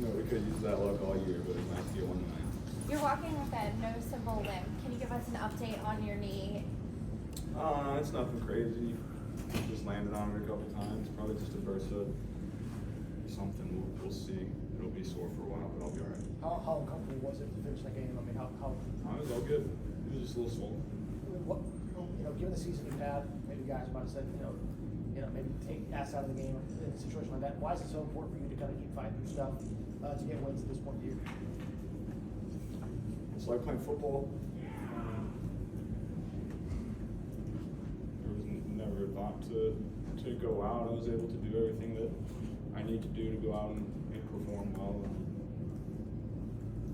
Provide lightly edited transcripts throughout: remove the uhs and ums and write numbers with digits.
we could use that luck all year, but it's nice to get one tonight. You're walking with a noticeable limp. Can you give us an update on your knee? It's nothing crazy. Just landed on it a couple times. Probably just a bursa. Something. We'll see. It'll be sore for a while, but I'll be all right. How uncomfortable was it to finish that game? I mean, how It was all good. It was just a little swollen. what, given the season you've had, maybe guys might have said, maybe take ass out of the game in a situation like that. Why is it so important for you to kind of keep fighting through stuff to get wins at this point of the year? It's like playing football. There was never a thought to go out. I was able to do everything that I need to do to go out and perform well.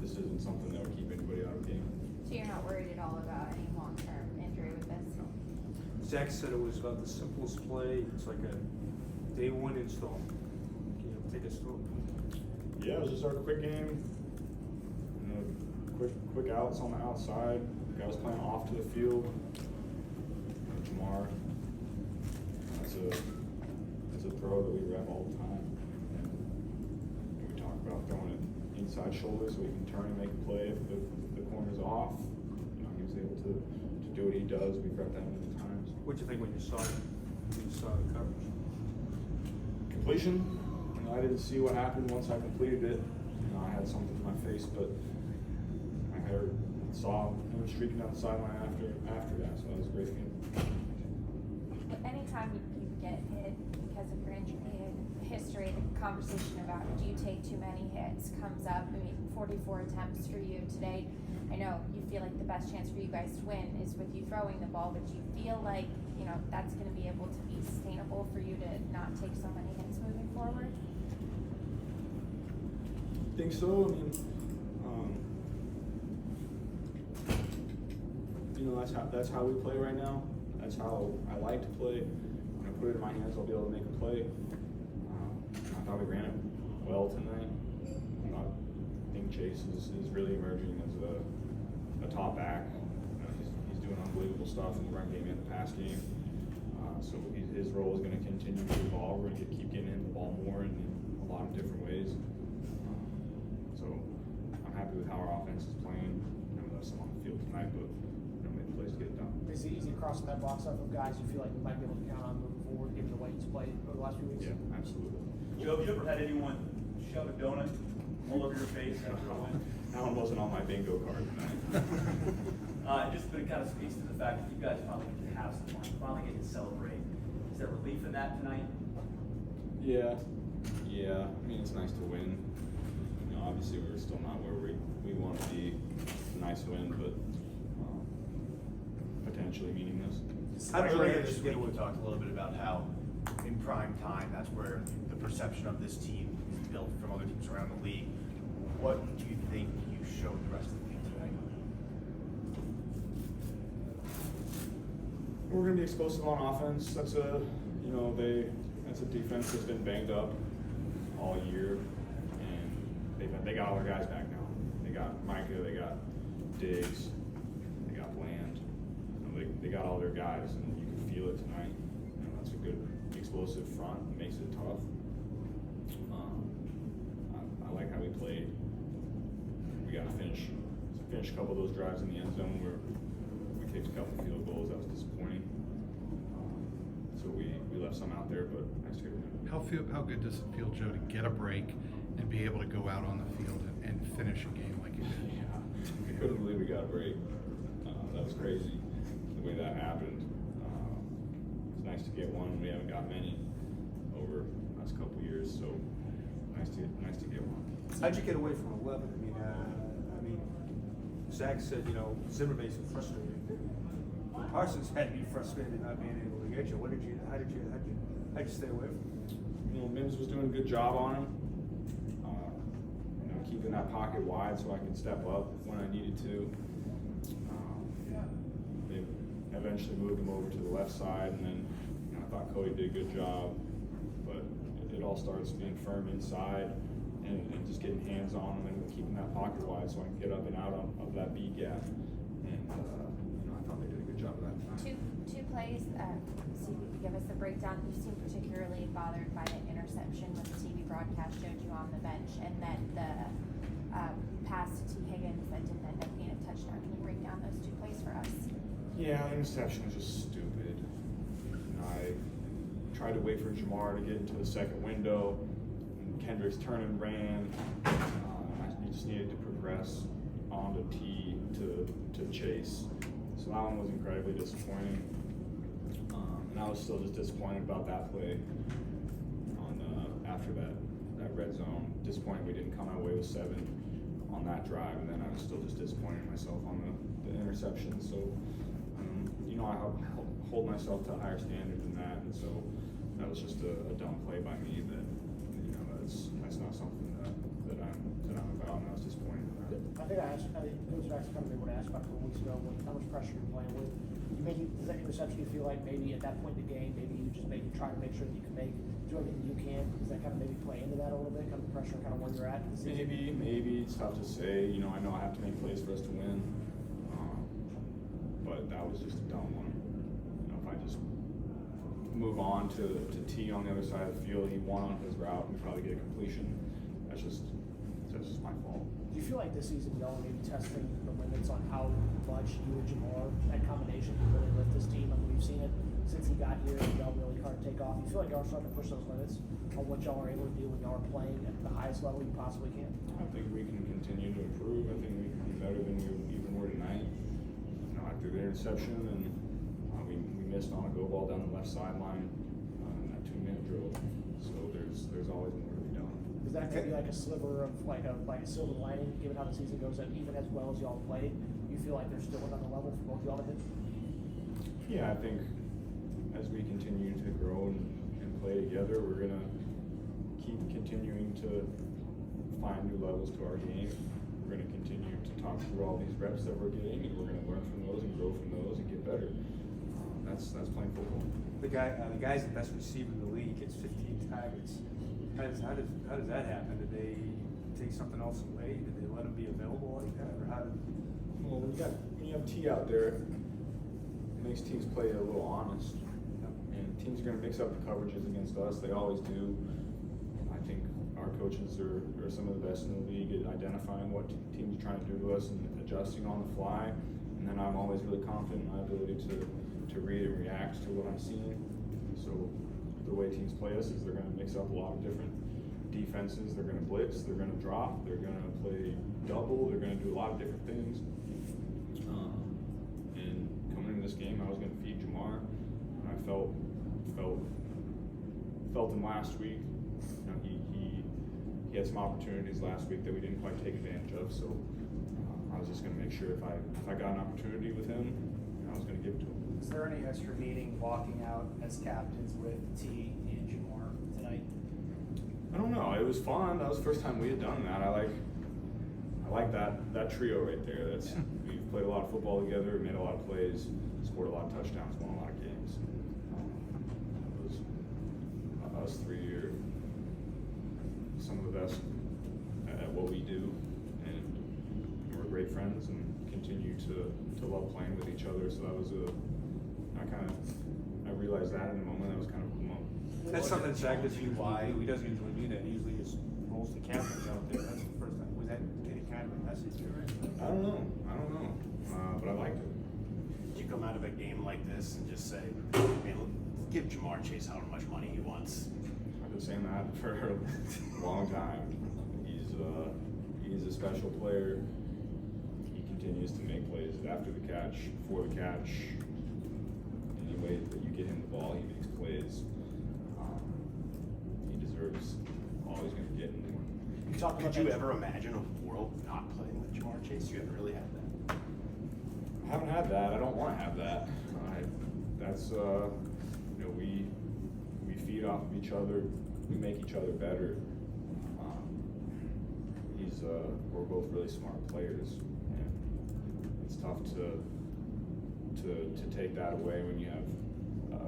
This isn't something that would keep anybody out of the game. So you're not worried at all about any long-term injury with this? Zach said it was about the simplest play. It's like a day one install. Can you take us through it? Yeah, it was just our quick game. Quick outs on the outside. Guys playing off to the field. Jamar. That's a throw that we rep all the time. And we talk about throwing it inside shoulder so we can turn and make a play if the corner's off. He was able to do what he does. We've repped that many times. What'd you think when you saw the coverage? Completion. I didn't see what happened once I completed it. I had something in my face, but I saw him streaking down the sideline after that, so that was a great game. Anytime you get hit because of your injury and history, the conversation about do you take too many hits comes up. I mean, 44 attempts for you today. I know you feel like the best chance for you guys to win is with you throwing the ball, but do you feel like that's going to be able to be sustainable for you to not take so many hits moving forward? I think so. That's how we play right now. That's how I like to play. When I put it in my hands, I'll be able to make a play. I thought we ran it well tonight. I think Chase is really emerging as a top back. He's doing unbelievable stuff in the run game and the pass game. So his role is going to continue to evolve. We're going to keep getting him the ball more in a lot of different ways. So I'm happy with how our offense is playing. That's some on the field tonight, but made the plays to get it done. Is it easy crossing that box up of guys you feel like you might be able to count on moving forward, given the way he's played over the last few weeks? Yeah, absolutely. Joe, have you ever had anyone shove a donut all over your face after a win? That one wasn't on my bingo card tonight. Just but it kind of speaks to the fact that you guys finally get to have some fun, finally get to celebrate. Is there relief in that tonight? Yeah. It's nice to win. Obviously we're still not where we want to be. It's a nice win, but potentially meaningless. Earlier this week, we talked a little bit about how in prime time, that's where the perception of this team is built from other teams around the league. What do you think you showed the rest of the team tonight? We're going to be explosive on offense. That's a defense that's been banged up all year, and they got all their guys back now. They got Micah, they got Diggs, they got Bland. They got all their guys, and you can feel it tonight. That's a good explosive front. It makes it tough. I like how we played. We got to finish a couple of those drives in the end zone where we kicked a couple of field goals. That was disappointing. So we left some out there, but nice to get it. How good does it feel, Joe, to get a break and be able to go out on the field and finish a game like you did? Yeah, I couldn't believe we got a break. That was crazy, the way that happened. It's nice to get one. We haven't got many over the last couple of years, so nice to get one. How'd you get away from 11? Zach said, Zimmer makes him frustrated. Parsons had to be frustrated not being able to get you. How'd you stay away from him? Mims was doing a good job on him. Keeping that pocket wide so I could step up when I needed to. They eventually moved him over to the left side, and then I thought Cody did a good job. But it all starts being firm inside and just getting hands on him and keeping that pocket wide so I can get up and out of that B gap. And I thought they did a good job of that tonight. Two plays, see if you could give us a breakdown. You seem particularly bothered by the interception when the TV broadcast showed you on the bench, and then the pass to T. Higgins that didn't end up being a touchdown. Can you break down those two plays for us? Yeah, the interception was just stupid. I tried to wait for Jamar to get into the second window, and Kendricks turned and ran. I just needed to progress onto T to Chase. So that one was incredibly disappointing. And I was still just disappointed about that play after that red zone. Disappointed we didn't come away with 7 on that drive, and then I was still just disappointed in myself on the interception. So, I hold myself to a higher standard than that, and so that was just a dumb play by me. That that's not something that I'm about, and I was disappointed in that. I think it goes back to kind of what I asked about a couple weeks ago, how much pressure you're playing with. Does that interception you feel like maybe at that point in the game, maybe you just maybe try to make sure that you can do everything you can? Does that kind of maybe play into that a little bit, kind of the pressure, kind of where you're at? Maybe it's tough to say. I know I have to make plays for us to win, but that was just a dumb one. If I just move on to T on the other side of the field, he won on his route, and probably get a completion. That's just my fault. Do you feel like this season y'all are maybe testing the limits on how much you and Jamar, that combination, can really lift this team? I mean, we've seen it since he got here, and y'all really hard to take off. You feel like y'all are starting to push those limits on what y'all are able to do when y'all are playing at the highest level you possibly can? I think we can continue to improve. I think we can be better than we even were tonight. After the interception, and we missed on a go ball down the left sideline in that 2-minute drill. So there's always more to be done. Is that maybe like a sliver of like a silver lining, given how the season goes, that even as well as y'all played, you feel like there's still another level for both y'all to hit? Yeah, I think as we continue to grow and play together, we're gonna keep continuing to find new levels to our game. We're gonna continue to talk through all these reps that we're getting, and we're gonna learn from those and grow from those and get better. That's playing football. The guy's the best receiver in the league. Gets 15 targets. How does that happen? Did they take something else away? Did they let him be available like that, or how did? Well, when you have T out there, it makes teams play a little honest. And teams are going to mix up the coverages against us. They always do. I think our coaches are some of the best in the league at identifying what teams are trying to do to us and adjusting on the fly. And then I'm always really confident in my ability to read and react to what I'm seeing. So the way teams play us is they're going to mix up a lot of different defenses. They're going to blitz. They're going to drop. They're going to play double. They're going to do a lot of different things. And coming into this game, I was going to feed Jamar. And I felt him last week. He had some opportunities last week that we didn't quite take advantage of. So I was just going to make sure if I got an opportunity with him, I was going to give it to him. Is there any extra meaning walking out as captains with T and Jamar tonight? I don't know. It was fun. That was the first time we had done that. I like that trio right there. We've played a lot of football together, made a lot of plays, scored a lot of touchdowns, won a lot of games. It was us three are some of the best at what we do, and we're great friends and continue to love playing with each other. So that was I realized that in the moment. That was kind of a moment. That's something Zach doesn't usually do. He doesn't usually do that. He usually just rolls the captains out there. That's the first time. Was that any kind of a message or anything? I don't know. But I liked it. Did you come out of a game like this and just say, man, give Jamar Chase however much money he wants? I've been saying that for a long time. He's a special player. He continues to make plays after the catch, before the catch. Any way that you get him the ball, he makes plays. He deserves all he's going to get and more. Could you ever imagine a world not playing with Jamar Chase? You haven't really had that. I haven't had that. I don't want to have that. We feed off of each other. We make each other better. We're both really smart players, and it's tough to take that away when you have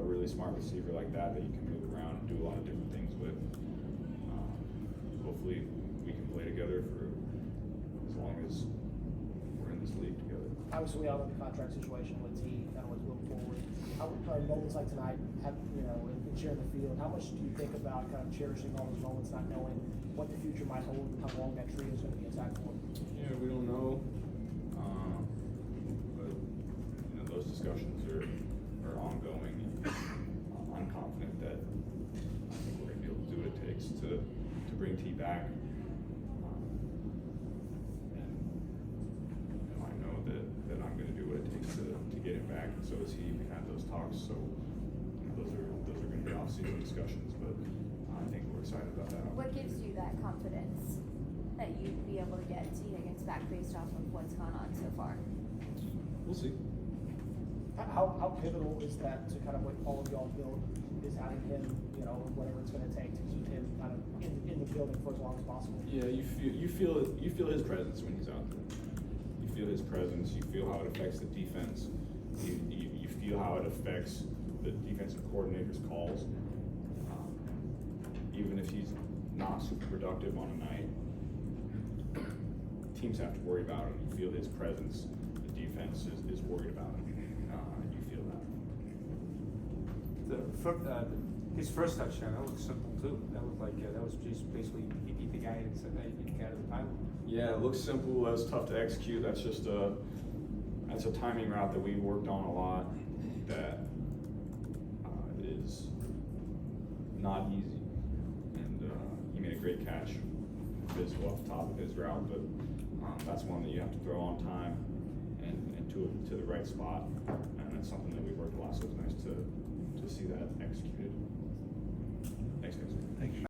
a really smart receiver like that you can move around and do a lot of different things with. Hopefully we can play together for as long as we're in this league together. obviously we all know the contract situation with T, kind of what's moving forward. How moments like tonight, and sharing the field, how much do you think about kind of cherishing all those moments, not knowing what the future might hold and how long that tree is going to be intact for? Yeah, we don't know. But those discussions are ongoing. I'm confident that I think we're gonna be able to do what it takes to bring T back. And I know that I'm gonna do what it takes to get him back, and so is he. We had those talks, so those are gonna be off-season discussions, but I think we're excited about that. What gives you that confidence that you'd be able to get T. Higgins back based off of what's gone on so far? We'll see. How pivotal is that to kind of what all of y'all build, is having him, whatever it's gonna take to keep him kind of in the building for as long as possible? Yeah, you feel his presence when he's out there. You feel his presence. You feel how it affects the defense. You feel how it affects the defensive coordinator's calls. Even if he's not super productive on a night, teams have to worry about him. You feel his presence. The defense is worried about him. You feel that. His first touchdown, that looked simple too. That looked like that was just basically he beat the guy and said, "Hey, you can get out of the pile." Yeah, it looks simple. That's tough to execute. That's just that's a timing route that we worked on a lot. That is not easy. And he made a great catch, visible off the top of his route. But that's one that you have to throw on time and to the right spot. And that's something that we worked a lot. So it's nice to see that executed. Thanks, guys. Thank you.